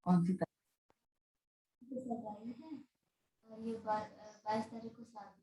कौन सी और ये 22 तारीख को शादी।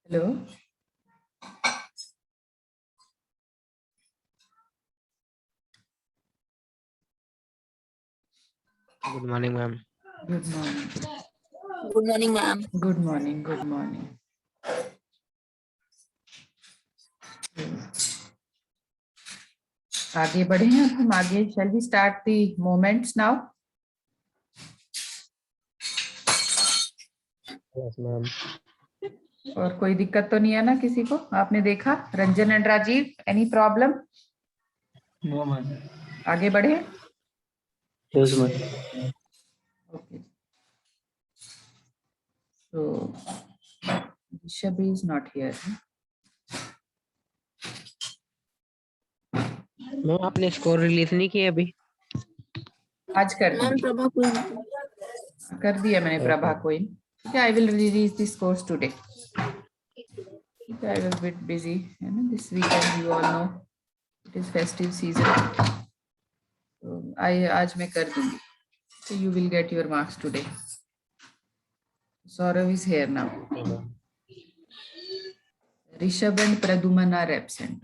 Hello good morning ma'am. Good morning good morning ma'am. Good morning good morning. आगे बढ़े हैं हम आगे। Shall we start the moments now. Yes ma'am. और कोई दिक्कत तो नहीं है ना किसी को? आपने देखा Ranjan and Rajeev, any problem? No ma'am. आगे बढ़े। Yes ma'am. Okay, so Rishabh is not here. Ma'am आपने स्कोर रिलीज नहीं किया अभी? आज कर मैम दी, प्रभा कोई कर दिया मैंने प्रभा को इन। ठीक है, I will release this course today. I was a bit busy, you know, this weekend you all know it is festive season. So आज मैं कर दूंगी, so you will get your marks today. Saurav is here now. Rishabh and Praduman are absent.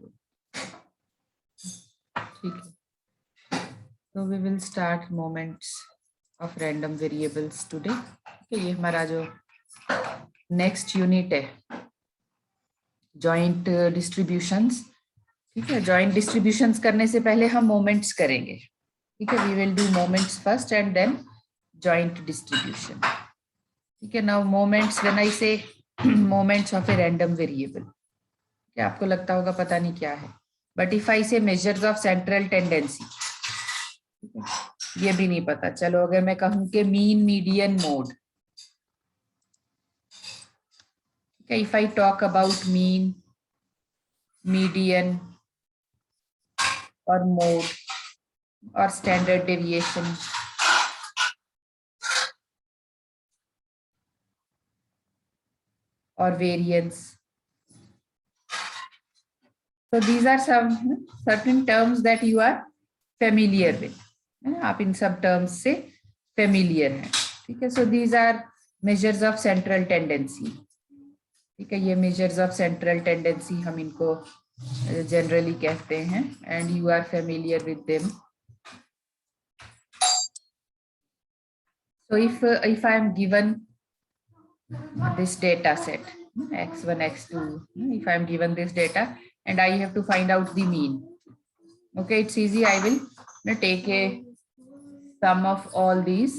ठीक है, so we will start moments of random variables today. Okay, ये हमारा जो next unit है जॉइंट डिस्ट्रीब्यूशंस। ठीक है, जॉइंट डिस्ट्रीब्यूशंस करने से पहले हम मोमेंट्स करेंगे। ठीक है, we will do moments first and then joint distribution. ठीक है, now moments, when I say moments of a random variable, क्या आपको लगता होगा पता नहीं क्या है, बट इफ आई से मेजर्स ऑफ सेंट्रल टेंडेंसी, ये भी नहीं पता। चलो अगर मैं कहूं कि mean median mode, if I talk about mean, median or mode or standard deviation, or variance, so these are some certain terms that you are familiar with. आप इन सब terms से familiar हैं। ठीक है, so these are measures of central tendency। ठीक है, ये measures of central tendency हम इनको generally कहते हैं and you are familiar with them. So if I am given this data set x1 x2, if I am given this data and I have to find out the mean, Okay, it's easy. I will take a sum of all these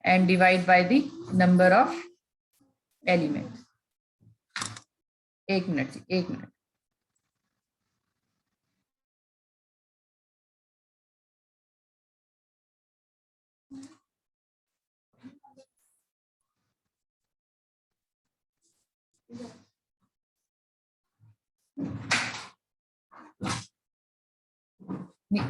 and divide by the number of elements. एक minute नहीं,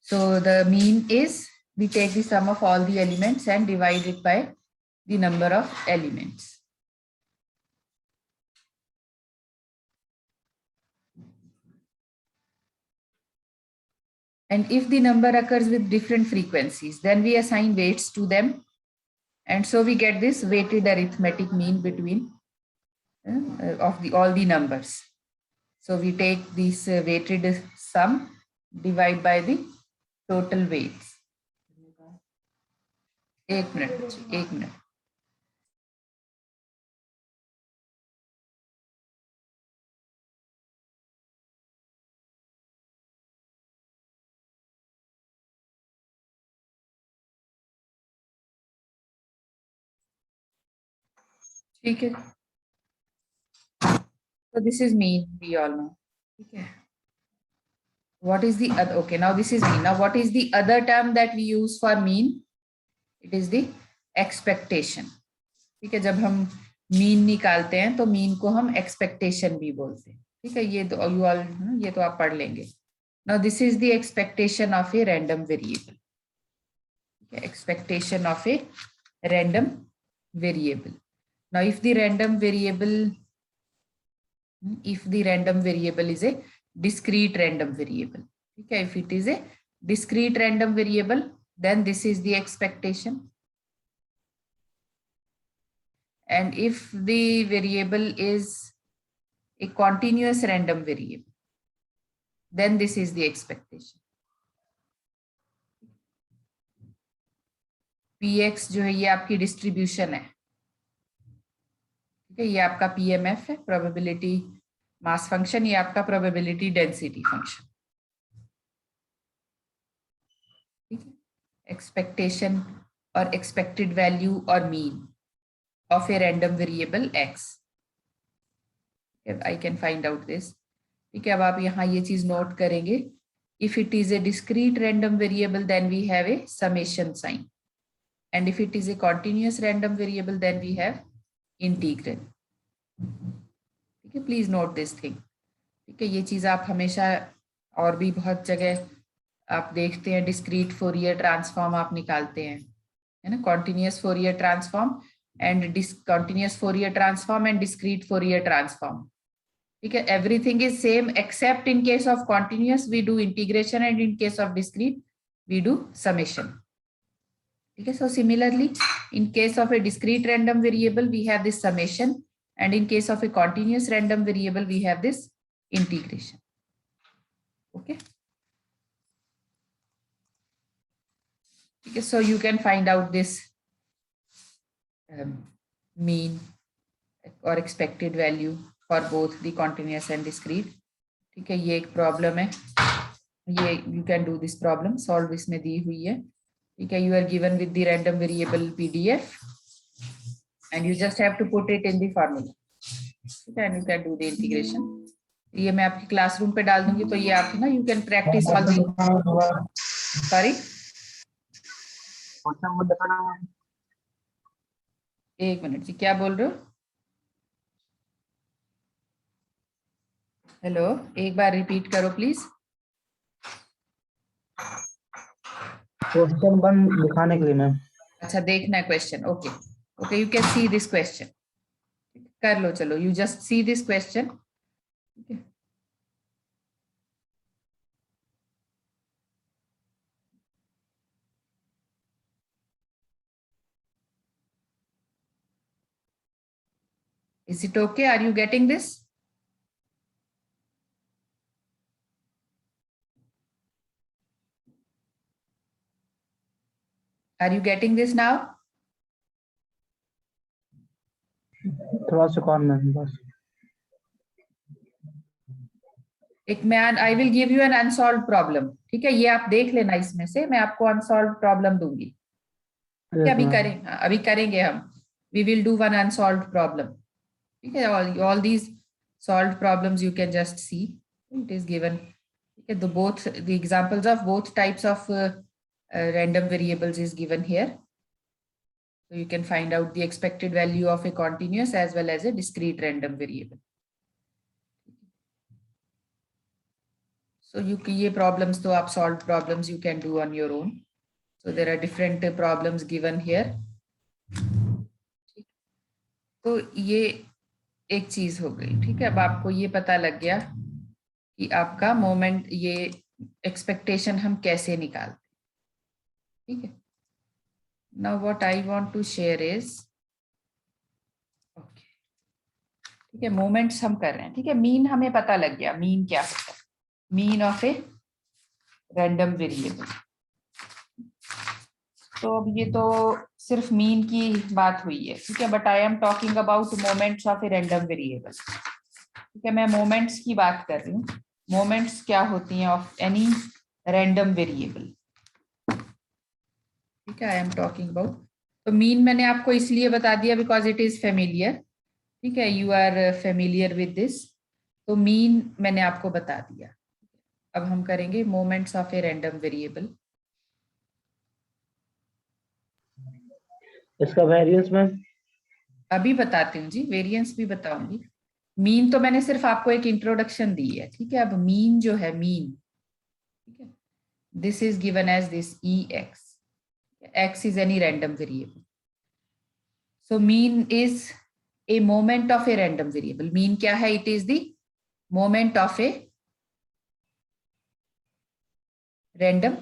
so the mean is we take the sum of all the elements and divide it by the number of elements. And if the number occurs with different frequencies, then we assign weights to them. And so we get this weighted arithmetic mean between of all the numbers. So we take this weighted sum, divide by the total weights. एक minute ठीक है. So this is mean, we all know. Okay. What is the other? Okay, now this is mean. Now what is the other term that we use for mean? It is the expectation. ठीक है, जब हम mean निकालते हैं तो mean को हम expectation भी बोलते हैं. ठीक है, ये तो यू ऑल ये तो आप पढ़ लेंगे. Now this is the expectation of a random variable. Okay, expectation of a random variable. Now if the random variable is a discrete random variable, okay, if it is a discrete random variable, then this is the expectation. And if the variable is a continuous random variable, then this is the expectation. Px जो है ये आपकी distribution है. ठीक है, ये आपका PMF है, प्रोबेबिलिटी मास फंक्शन. ये आपका प्रोबेबिलिटी डेंसिटी फंक्शन. ठीक है, एक्सपेक्टेशन और एक्सपेक्टेड वैल्यू और mean of a random variable x. I can find out this. ठीक है, अब आप यहाँ ये चीज नोट करेंगे. If it is a discrete random variable, then we have a summation sign. And if it is a continuous random variable, then we have integral. ठीक है, प्लीज नोट दिस थिंग. ठीक है, ये चीज आप हमेशा और भी बहुत जगह आप देखते हैं. डिस्क्रीट फोरियर ट्रांसफॉर्म आप निकालते हैं, है ना. Continuous Fourier transform and discontinuous Fourier transform and discrete Fourier transform. ठीक है, everything is same except in case of continuous we do integration and in case of discrete we do summation. Okay, so similarly, in case of a discrete random variable, we have this summation, and in case of a continuous random variable, we have this integration. Okay. Okay, so you can find out this mean or expected value for both the continuous and discrete. ठीक है, ये एक problem है. ये you can do this problem. Solve इसमें दी हुई है. Okay, you are given with the random variable PDF and you just have to put it in the formula. Okay, and you can do the integration. ये मैं आपकी classroom पे डाल दूंगी, तो ये आप ना you can practice all the. Sorry, एक मिनट जी, क्या बोल रहे हो? हेलो, एक बार रिपीट करो प्लीज. क्वेश्चन 1 दिखाने के लिए मैम. अच्छा, देखना है question. Okay okay, you can see this question. कर लो, चलो, you just see this question ठीक है। Is it okay? Are you getting this? Are you getting this now? थोड़ा सा कौन मैम बस एक मैं I will give you an unsolved problem, ठीक है, ये आप देख लेना, इसमें से मैं आपको अनसॉल्व प्रॉब्लम दूंगी। ठीक है, अभी करेंगे हम, we will do one unsolved problem. ठीक है, all these solved problems you can just see, it is given. ठीक है, the both the examples of both types of random variables is given here. So you can find out the expected value of a continuous as well as a discrete random variable. So ये problems तो आप solved problems you can do on your own. So there are different problems given here. तो ये एक चीज हो गई। ठीक है, अब आपको ये पता लग गया कि आपका मोमेंट, ये एक्सपेक्टेशन हम कैसे निकालते। ठीक है, now what I want to share is, okay, ठीक है, मोमेंट्स हम कर रहे हैं। ठीक है, मीन हमें पता लग गया, मीन क्या होता है, mean of a random variable. तो अब ये तो सिर्फ मीन की बात हुई है। ठीक है, but I am talking about moments of a random variable. ठीक है, मैं मोमेंट्स की बात कर रही हूँ। मोमेंट्स क्या होती हैं ऑफ एनी रैंडम वेरिएबल। ठीक है, आई एम टॉकिंग अबाउट, तो मीन मैंने आपको इसलिए बता दिया बिकॉज इट इज फेमिलियर। ठीक है, you are familiar with this, तो मीन मैंने आपको बता दिया। अब हम करेंगे moments of a random variable. इसका वेरिएंस मैम अभी बताती हूँ जी, वेरिएंस भी बताऊंगी। मीन तो मैंने सिर्फ आपको एक इंट्रोडक्शन दी है। ठीक है, अब मीन जो है, मीन, ठीक है, this is given as this E X, X is any random variable. So mean is a moment of a random variable. Mean क्या है? It is the moment of a random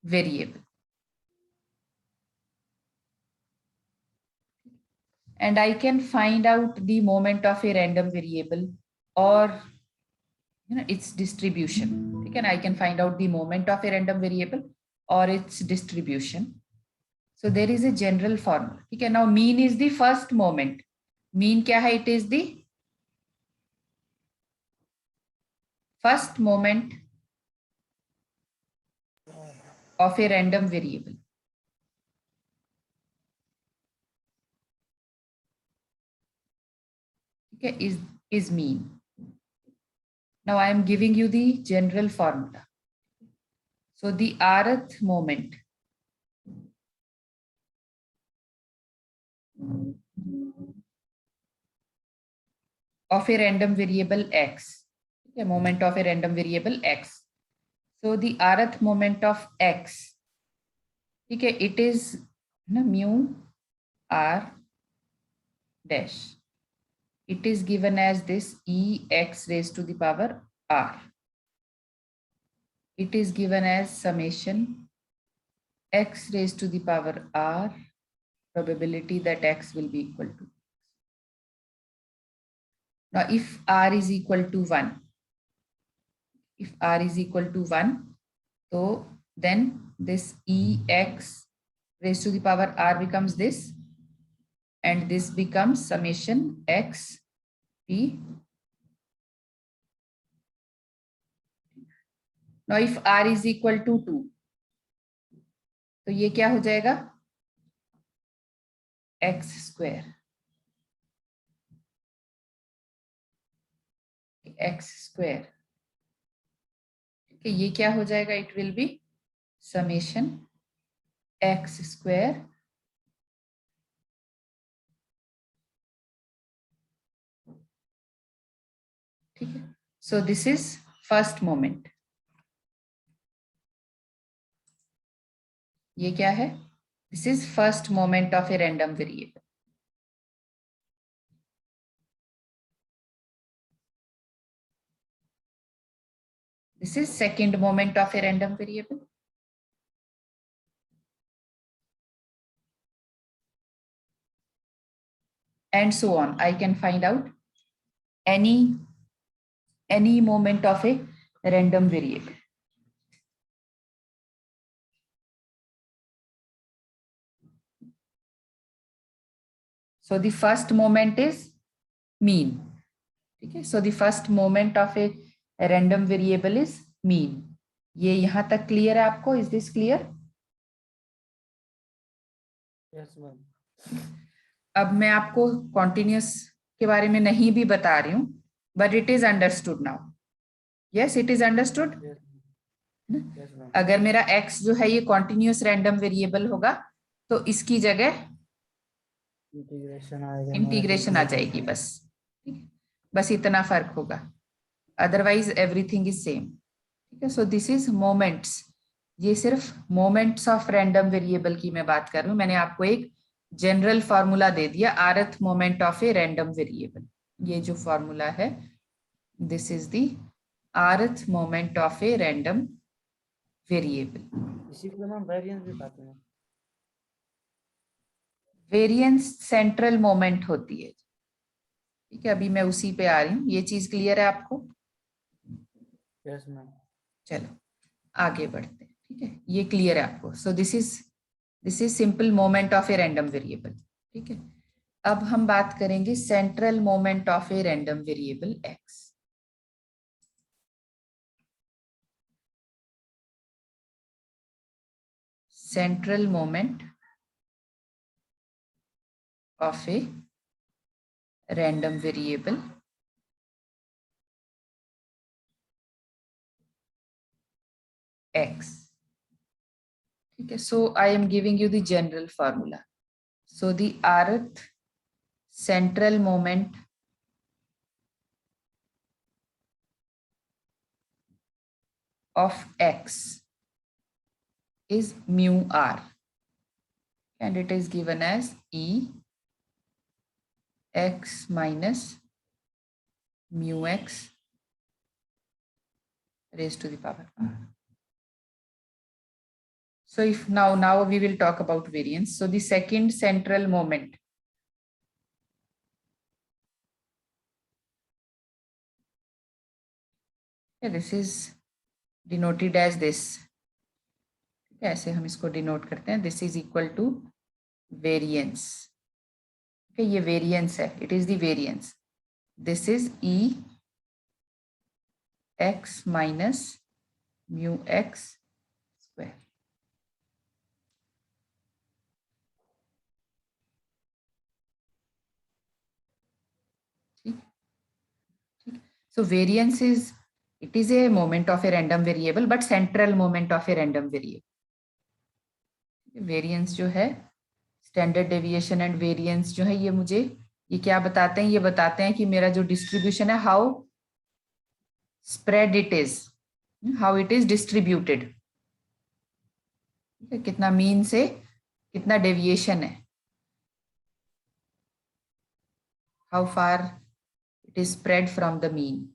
variable, and I can find out the moment of a random variable or its distribution. ठीक है ना, I can find out the moment of a random variable or its distribution. So there is a general formula. ठीक है, now mean is the first moment. Mean क्या है? It is the first moment of a random variable. Okay, is mean. Now I am giving you the general formula. So the rth moment of a random variable x, okay, moment of a random variable x. So the rth moment of x, okay, it is mu r dash. It is given as this e x raised to the power r. It is given as summation x raised to the power r, probability that x will be equal to. Now if r is equal to 1, if r is equal to 1, so then this e x raised to the power r becomes this, and this becomes summation x p. Now if r is equal to 2, तो ये क्या हो जाएगा? x square, x square, okay, ये क्या हो जाएगा? It will B summation x square ठीक है। सो दिस इज फर्स्ट मोमेंट। ये क्या है? This is first moment of a random variable. This is second moment of a random variable. And so on. I can find out any moment of a random variable. So the first moment is mean. Okay, so the first moment of a random variable is mean. ये यहां तक clear है आपको? Is this clear? Yes, ma'am. अब मैं आपको continuous के बारे में नहीं भी बता रही हूं, but it is understood now. Yes, it is understood. Yes, ma'am. अगर मेरा x जो है ये continuous random variable होगा तो इसकी जगह इंटीग्रेशन आ जाएगी बस. ठीक है, बस इतना फर्क होगा. Otherwise everything is same. ठीक है, सो दिस इज मोमेंट्स. ये सिर्फ मोमेंट्स ऑफ रैंडम वेरिएबल की मैं बात कर रही हूँ. मैंने आपको एक जनरल फॉर्मूला दे दिया, rth moment of a random variable. ये जो फॉर्मूला है, this is the rth moment of a random variable. इसी को हम वेरिएंस भी कहते हैं. वेरिएंस सेंट्रल मोमेंट होती है. ठीक है, अभी मैं उसी पे आ रही हूँ. ये चीज क्लियर है आपको? Yes ma'am. चलो आगे बढ़ते हैं. ठीक है, ये क्लियर है आपको? So this is simple moment of a random variable. ठीक है, अब हम बात करेंगे central moment of a random variable X. Central moment of a random variable x. ठीक है, so I am giving you the general formula. So the rth central moment of x is mu r, and it is given as e x minus mu x raised to the power r. So if now we will talk about variance. So the second central moment this is denoted as this. ऐसे हम इसको denote करते हैं. This is equal to variance. ये variance है, it is the variance. This is E X minus mu X square. ठीक ठीक. So variance is, it is a moment of a random variable but central moment of a random variable. Variance जो है, standard deviation and variance जो है, ये मुझे ये क्या बताते हैं? ये बताते हैं कि मेरा जो डिस्ट्रीब्यूशन है, how spread it is, how it is distributed. कितना मीन से कितना डेविएशन है, how far it is spread from the mean.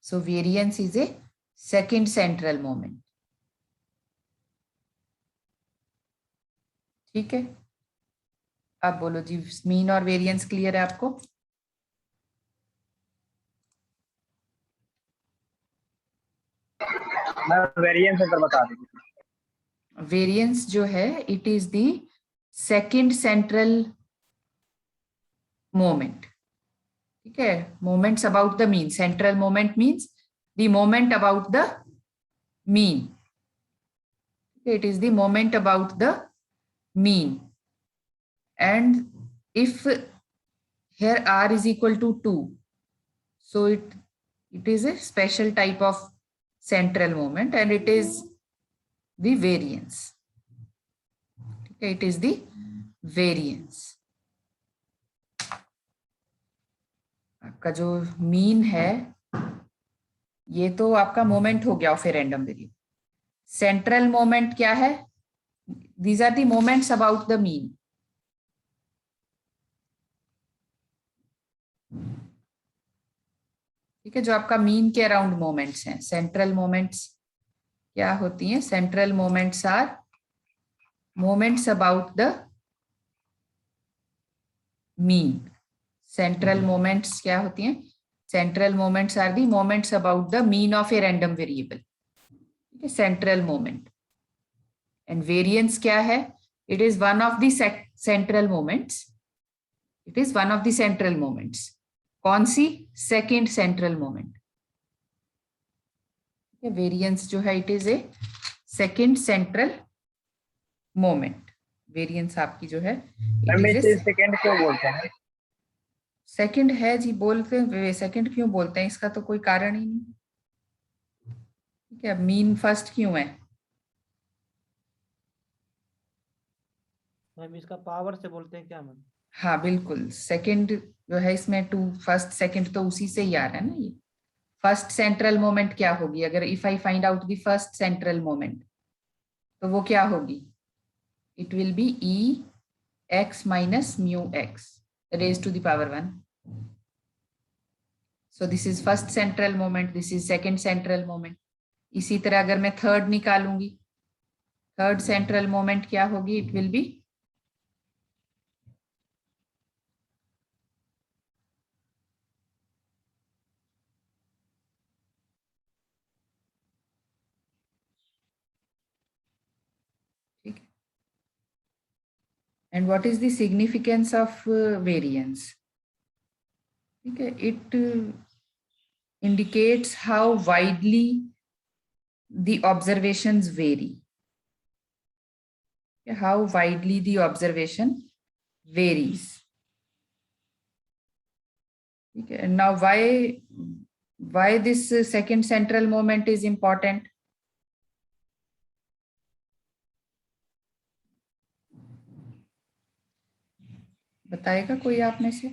So variance is a second central moment. ठीक है, अब बोलो जी, मीन और वेरिएंस क्लियर है आपको? मैं वेरिएंस अंदर बता दीजिए. वेरिएंस जो है, it is the second central moment. ठीक है, moments about the mean. Central moment means the moment about the mean. It is the moment about the mean, and if here r is equal to 2, so it is a special type of central moment and it is the variance. Okay, it is the variance. आपका जो mean है, ये तो आपका moment हो गया of a random variable. Central moment क्या है? These are the moments about the mean. ठीक है, जो आपका मीन के अराउंड मोमेंट्स हैं। सेंट्रल मोमेंट्स क्या होती हैं? Central moments are moments about the mean. Central moments क्या होती हैं? Central moments are the moments about the mean of a random variable. ठीक है, सेंट्रल मोमेंट। एंड वेरिएंस क्या है? It is one of the central moments. It is one of the central moments. कौन सी? Second central moment. Variance जो है it is a second central moment. Variance आपकी जो है सेकंड क्यों बोलते हैं? सेकंड है जी, बोलते हैं सेकंड क्यों बोलते हैं, इसका तो कोई कारण ही नहीं। ठीक है, मीन फर्स्ट क्यों है? मैम इसका पावर से बोलते हैं क्या मैम? हाँ बिल्कुल, सेकंड जो है इसमें टू फर्स्ट सेकंड तो उसी से ही आ रहा है ना। ये फर्स्ट सेंट्रल मोमेंट क्या होगी? अगर if I find out the first central moment तो वो क्या होगी? It will be E X minus mu X raised to the power 1. So this is first central moment, this is second central moment. इसी तरह अगर मैं third निकालूंगी, third central moment क्या होगी? इट विल बी ठीक है। And what is the significance of variance? ठीक है, it indicates how widely the observations vary. How widely the observation varies. Okay, and now why this second central moment is important? बताएगा कोई आप में से?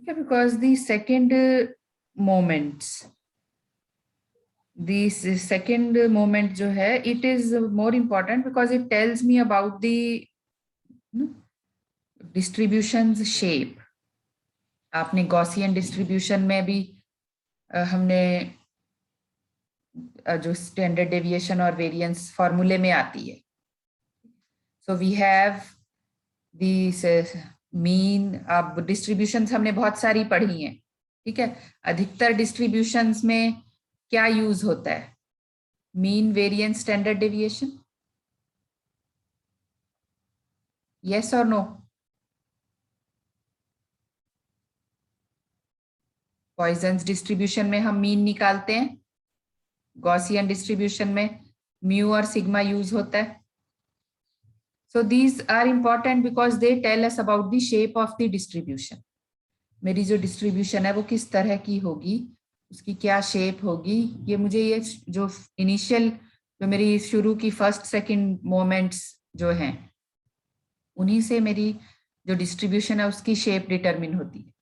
Because the second moments, this second moment जो है, it is more important because it tells me about the distribution's shape. आपने Gaussian distribution में भी हमने जो स्टैंडर्ड डेविएशन और वेरिएंस फॉर्मूले में आती है। So we have this mean. अब डिस्ट्रीब्यूशंस हमने बहुत सारी पढ़ी हैं, ठीक है। अधिकतर डिस्ट्रीब्यूशंस में क्या यूज होता है? Mean, variance, standard deviation. Yes और नो? पॉइजन्स डिस्ट्रीब्यूशन में हम मीन निकालते हैं, गॉसियन डिस्ट्रीब्यूशन में म्यू और सिग्मा यूज होता है। So these are important because they tell us about the shape of the distribution. मेरी जो डिस्ट्रीब्यूशन है वो किस तरह की होगी, उसकी क्या शेप होगी, ये मुझे ये जो इनिशियल जो मेरी शुरू की फर्स्ट सेकंड मोमेंट्स जो हैं उन्हीं से मेरी जो डिस्ट्रीब्यूशन है उसकी शेप डिटरमिन होती है,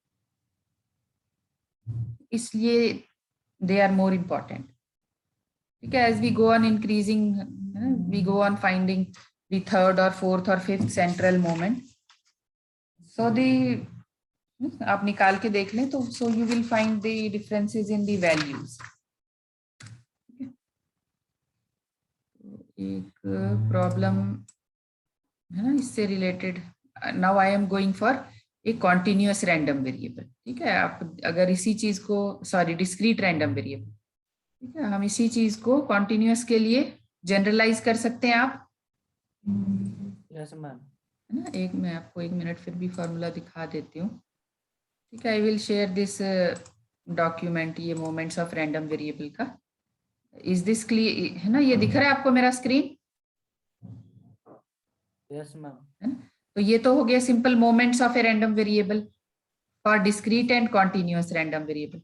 इसलिए दे आर मोर इम्पॉर्टेंट। ठीक है, as we go on increasing, we go on finding the third or fourth or fifth central moment. So आप निकाल के देख लें तो so you will find the differences in the values. एक problem है ना इससे related. Now I am going for a continuous random variable. ठीक है, आप अगर इसी चीज को, सॉरी डिस्क्रीट रैंडम वेरिएबल, ठीक है, हम इसी चीज को कॉन्टिन्यूअस के लिए जनरलाइज कर सकते हैं आप। Yes ma'am. है ना, मैं आपको 1 मिनट फिर भी फॉर्मूला दिखा देती हूँ। ठीक है, I will share this document, ये मोमेंट्स ऑफ रैंडम वेरिएबल का। Is this clear? है ना, ये दिख रहा है आपको मेरा स्क्रीन? Yes ma'am. है ना, तो ये तो हो गया simple moments of a random variable for discrete and continuous random variable.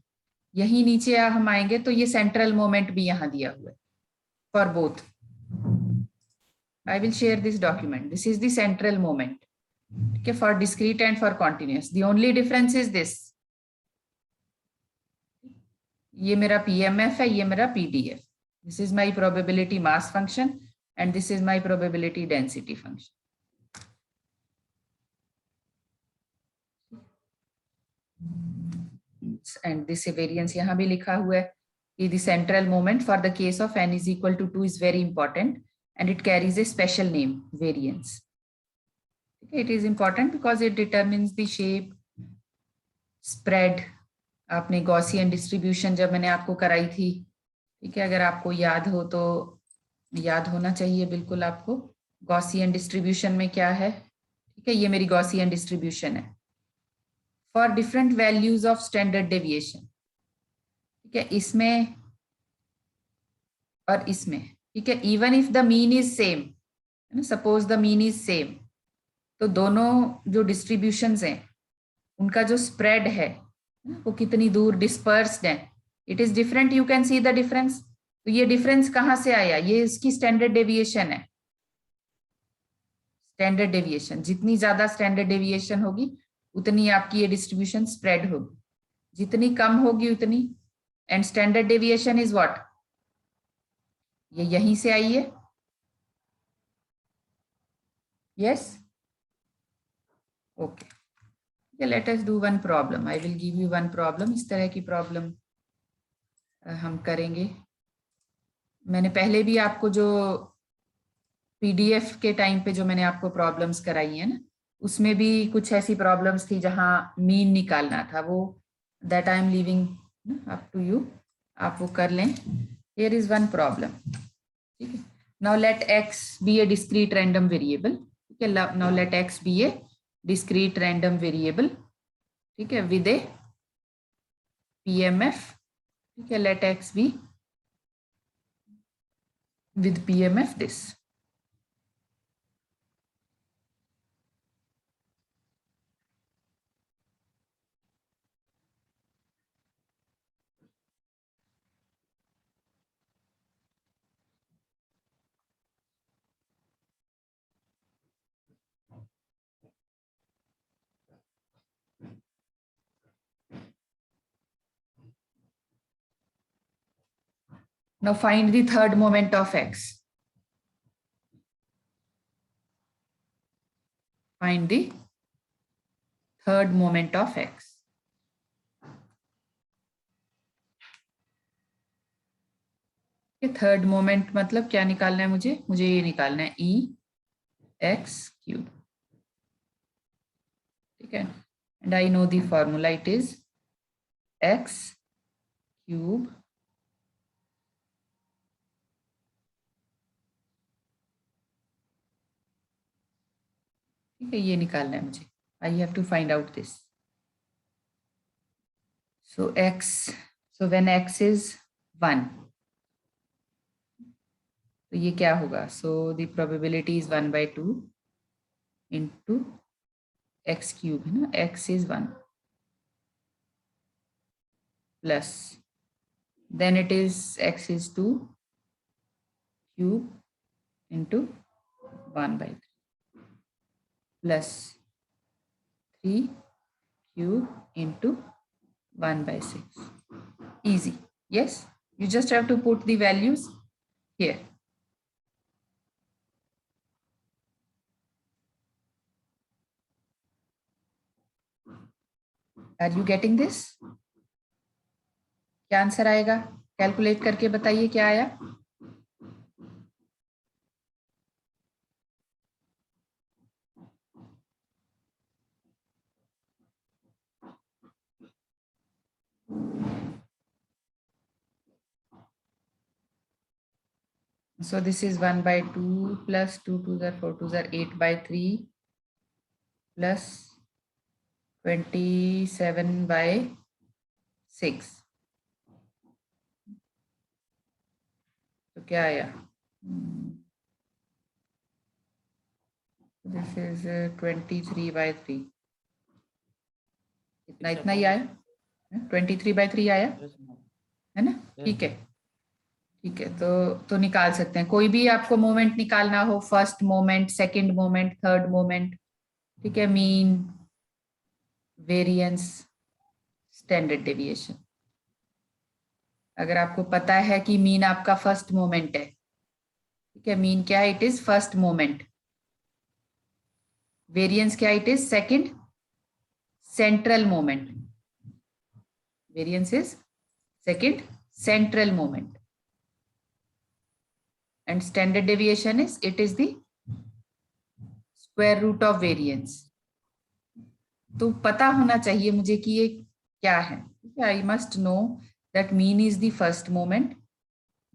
यही नीचे हम आएंगे तो ये सेंट्रल मोमेंट भी यहाँ दिया हुआ है for both. I will share this document. This is the central moment, okay, for discrete and for continuous. The only difference is this. ये मेरा PMF है, ये मेरा PDF. This is my probability mass function. and this is my probability density function. And this variance यहाँ भी लिखा हुआ है कि the central moment for the case of n is equal to 2 is very important and it carries a special name, variance. It is important because it determines the shape, spread. आपने Gaussian distribution जब मैंने आपको कराई थी, ठीक है, अगर आपको याद हो तो याद होना चाहिए बिल्कुल आपको, गॉसियन डिस्ट्रीब्यूशन में क्या है, ठीक है, ये मेरी गॉसियन डिस्ट्रीब्यूशन है for different values of standard deviation, ठीक है, इसमें और इसमें, ठीक है, even if the mean is same, suppose the mean is same, तो दोनों जो डिस्ट्रीब्यूशंस हैं उनका जो स्प्रेड है वो कितनी दूर डिस्पर्स्ड है, it is different, you can see the difference. तो ये डिफरेंस कहाँ से आया, ये इसकी स्टैंडर्ड डेविएशन है। स्टैंडर्ड डेविएशन, जितनी ज्यादा स्टैंडर्ड डेविएशन होगी उतनी आपकी ये डिस्ट्रीब्यूशन स्प्रेड होगी, जितनी कम होगी उतनी, and standard deviation is what, ये यहीं से आई है, yes, okay. Let us do one problem, I will give you one problem, इस तरह की प्रॉब्लम हम करेंगे। मैंने पहले भी आपको जो पीडीएफ के टाइम पे जो मैंने आपको प्रॉब्लम्स कराई है ना, उसमें भी कुछ ऐसी प्रॉब्लम्स थी जहां मीन निकालना था, वो that I am leaving up to you, आप वो कर लें। हियर इज वन प्रॉब्लम, ठीक है। नाउ लेट एक्स बी ए डिस्क्रीट रैंडम वेरिएबल, ठीक है, नाउ लेट एक्स बी ए discrete random variable, ठीक है, with a PMF, ठीक है, let x be with PMF this. Now find the third moment of x. Find the third moment of x. Third moment मतलब क्या निकालना है मुझे, मुझे ये निकालना है ई एक्स क्यूब, ठीक है, and I know the formula, it is X cube ठीक है, ये निकालना है मुझे, I have to find out this. So X, so when X is 1, तो ये क्या होगा, so the probability is 1/2 into X cube, है ना, X is 1 plus then it is X is 2 cube into 1/3 plus 3 cube into 1/6. Easy. Yes, you just have to put the values here. Are you getting this? क्या answer आएगा, calculate करके बताइए क्या आया। So this is 1/2 plus 2 2s are 4 2s are 8/3 plus 27/6. तो क्या आया, this is 23/3, इतना ही आया, 23/3 आया, है ना, ठीक है, ठीक है, तो निकाल सकते हैं, कोई भी आपको मोमेंट निकालना हो, first moment, second moment, third moment, ठीक है, मीन, वेरिएंस, स्टैंडर्ड डेविएशन। अगर आपको पता है कि मीन आपका फर्स्ट मोमेंट है, ठीक है, मीन क्या है, it is first moment, variance क्या, it is second central moment, variance is second central moment, and standard deviation is, it is the square root of variance. तो पता होना चाहिए मुझे कि ये क्या है. I must know that mean is the first moment,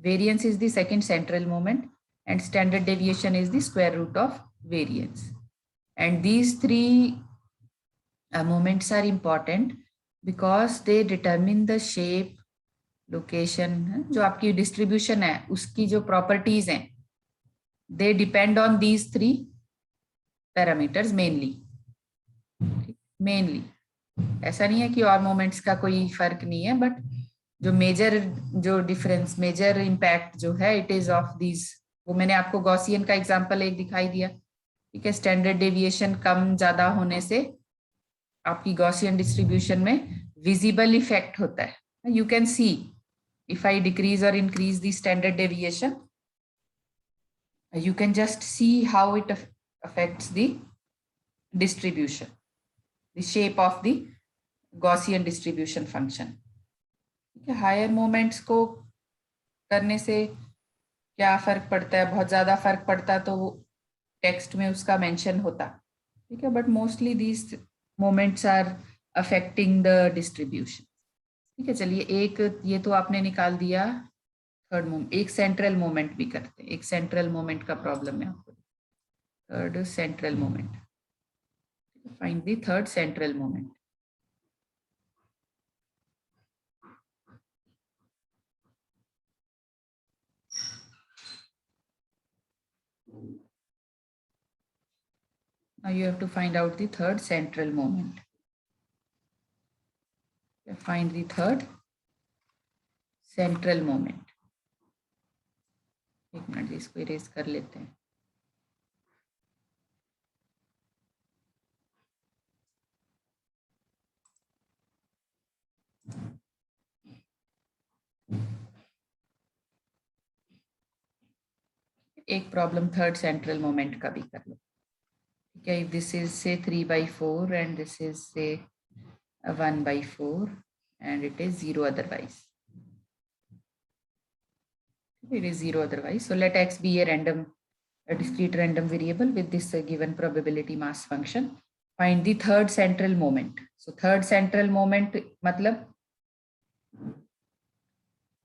variance is the second central moment, and standard deviation is the square root of variance. And these three moments are important because they determine the shape, location, जो आपकी distribution है उसकी जो properties हैं, they depend on these three parameters mainly. ऐसा नहीं है कि और मोमेंट्स का कोई फर्क नहीं है, बट जो मेजर, जो डिफरेंस, मेजर इम्पैक्ट जो है, इट इज ऑफ दीज. वो मैंने आपको गॉसियन का एग्जांपल एक दिखाई दिया. ठीक है, स्टैंडर्ड डेविएशन कम ज्यादा होने से आपकी गॉसियन डिस्ट्रीब्यूशन में विजिबल इफेक्ट होता है. You can see if I decrease or increase the standard deviation, you can just see how it affects the distribution, the shape of the Gaussian distribution function. Higher moments को करने से क्या फर्क पड़ता है, बहुत ज्यादा फर्क पड़ता तो टेक्स्ट में उसका मेंशन होता. ठीक है, but mostly these moments are affecting the distribution. ठीक है, चलिए एक ये तो आपने निकाल दिया थर्ड मोमेंट. एक सेंट्रल मोमेंट भी करते हैं, एक सेंट्रल मोमेंट का प्रॉब्लम है आपको. Third central moment, find the third central moment. Now you have to find out the third central moment. Find the third central moment. एक मिनट इसको इरेज कर लेते हैं. एक प्रॉब्लम थर्ड सेंट्रल मोमेंट का भी कर लो. ठीक है, इफ दिस इज से 3/4 एंड दिस इज से 1/4 and it is 0 otherwise. It is 0 otherwise. So let x be a discrete random variable with this given probability mass function. Find the third central moment. So third central moment मतलब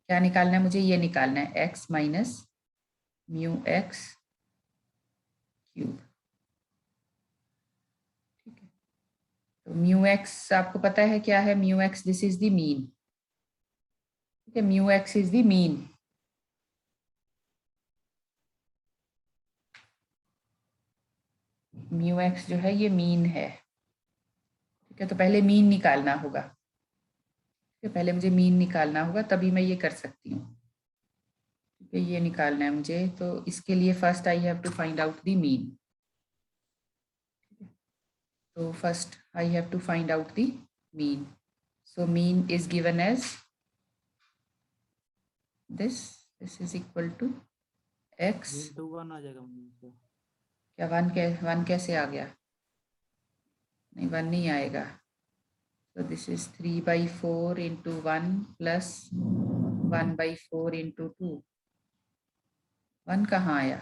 क्या निकालना है मुझे, ये निकालना है x minus mu x cube. ठीक है, तो mu x आपको पता है क्या है, mu x this is the mean. ठीक है, mu x is the mean. mu x जो है ये मीन है. ठीक है, तो पहले मीन निकालना होगा. ठीक है, पहले मुझे मीन निकालना होगा तभी मैं ये कर सकती हूँ. ठीक है, ये निकालना है मुझे, तो इसके लिए first I have to find out the mean. तो first I have to find out the mean. So mean is given as this is equal to x. 1 आ जाएगा मुझे. क्या 1 कैसे आ गया, नहीं 1 नहीं आएगा. तो this is 3/4 into 1 plus 1/4 into 2. 1 कहाँ आया,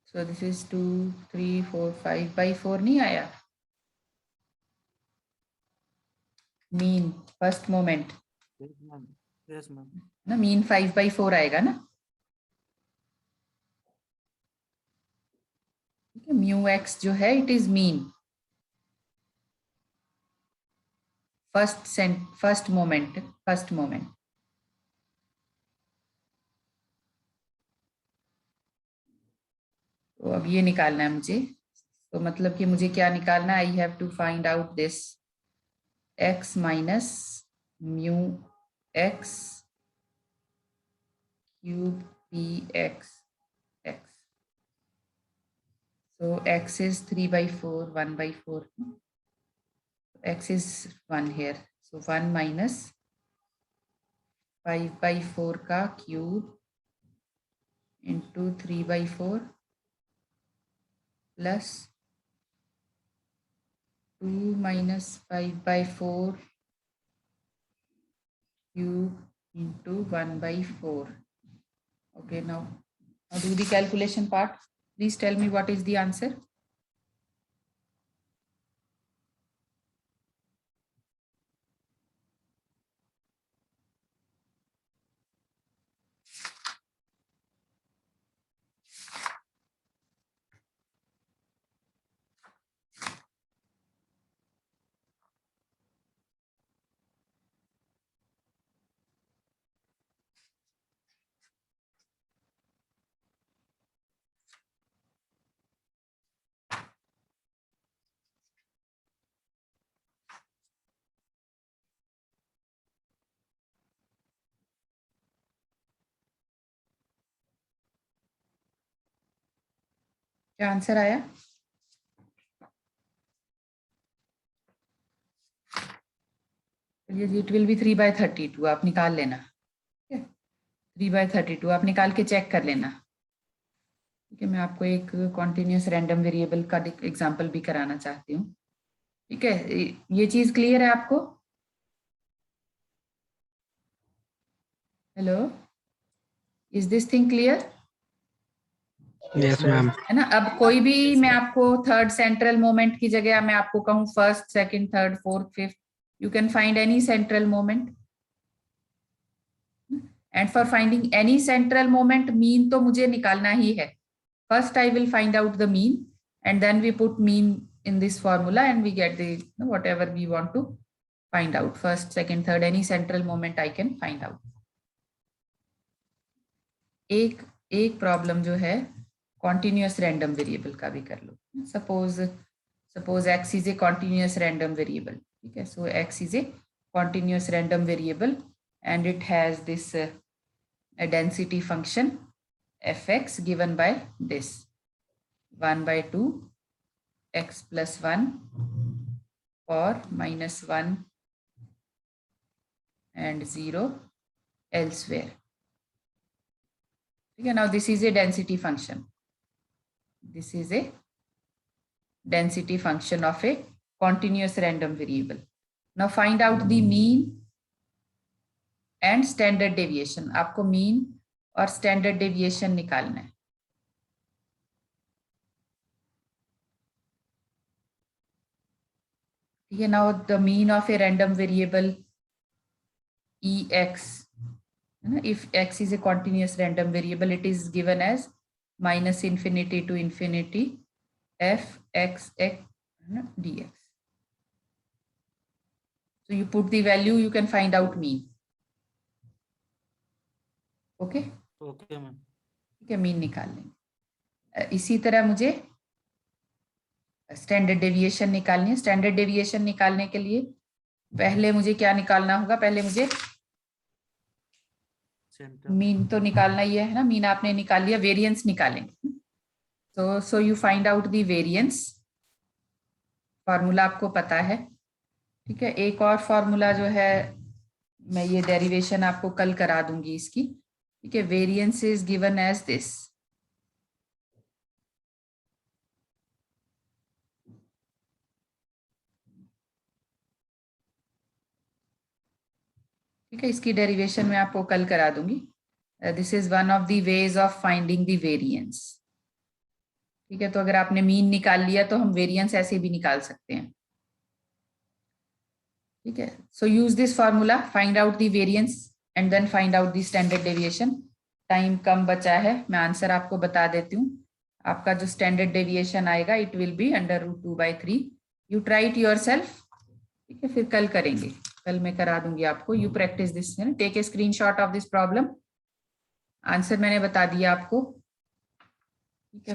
सो दिस इज 2 3 4 5/4 नहीं आया. Mean first moment Yes ma'am. ना, मीन 5/4 आएगा ना. ठीक है, म्यू एक्स जो है it is mean first moment. तो अब ये निकालना है मुझे. तो मतलब कि मुझे क्या निकालना है, I have to find out this x minus mu x cube px x. So x is 3/4, 1/4. X is 1 here. So 1 minus 5/4 का cube into 3/4 plus 2 minus 5/4 cube into 1/4. Okay, now do the calculation part. Please tell me what is the answer. क्या answer आया? चलिए, it will B 3/32. आप निकाल लेना. 3/32 आप निकाल के चेक कर लेना. ठीक है, मैं आपको एक कॉन्टिन्यूस रैंडम वेरिएबल का एग्जांपल भी कराना चाहती हूँ. ठीक है, ये चीज क्लियर है आपको? Hello, is this thing clear? Yes ma'am. है ना. अब कोई भी मैं आपको थर्ड सेंट्रल मोमेंट की जगह मैं आपको कहूँ first, second, third, fourth, fifth, you can find any central moment. And for finding any central moment mean तो मुझे निकालना ही है. First I will find out the mean and then we put mean in this formula and we get the whatever we want to find out. First, second, third, any central moment I can find out. एक problem जो है continuous random variable का भी कर लो. Suppose x is a continuous random variable. ठीक है, so x is a continuous random variable and it has this a density function fx given by this 1/2 x plus 1 or minus 1 and 0 elsewhere. Okay, now this is a density function. This is a density function of a continuous random variable. Now find out the mean and standard deviation. आपको mean और standard deviation निकालना है. ठीक है, now the mean of a random variable ex, if x is a continuous random variable, it is given as minus infinity to infinity f x x dx. So you put the value, you can find out mean. Okay? Okay ma'am. ठीक है, mean निकाल लेंगे. इसी तरह मुझे standard deviation निकालनी है. Standard deviation निकालने के लिए पहले मुझे क्या निकालना होगा? पहले मुझे सेंटर. मीन तो निकालना ही है ना. मीन आपने निकाल लिया, वेरिएंस निकालेंगे. So you find out the variance. Formula आपको पता है. ठीक है, एक और फॉर्मूला जो है मैं ये डेरिवेशन आपको कल करा दूंगी इसकी. ठीक है, variance is given as this. ठीक है, इसकी डेरिवेशन मैं आपको कल करा दूंगी. This is one of the ways of finding the variance. ठीक है, तो अगर आपने मीन निकाल लिया तो हम वेरिएंस ऐसे भी निकाल सकते हैं. ठीक है, so use this formula, find out the variance and then find out the standard deviation. Time कम बचा है, मैं आंसर आपको बता देती हूँ. आपका जो स्टैंडर्ड डेविएशन आएगा it will B √2/3. You try it yourself. ठीक है, फिर कल करेंगे. कल मैं करा दूंगी आपको. You practice this, take a screenshot of this problem. Answer मैंने बता दिया आपको. ठीक है,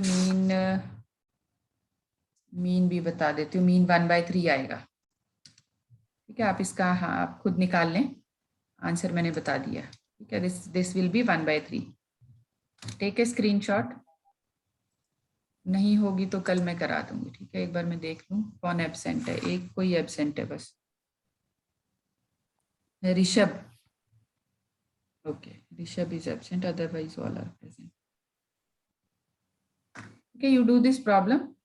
मीन भी बता देती हूँ. मीन 1/3 आएगा. ठीक है, आप इसका हाँ आप खुद निकाल लें. आंसर मैंने बता दिया. ठीक है, this will be 1/3. Take a screenshot. नहीं होगी तो कल मैं करा दूंगी. ठीक है, एक बार मैं देख लूं कौन एब्सेंट है. एक कोई एब्सेंट है बस, Rishabh. Okay, Rishabh is absent, otherwise all are present. Okay, you do this problem.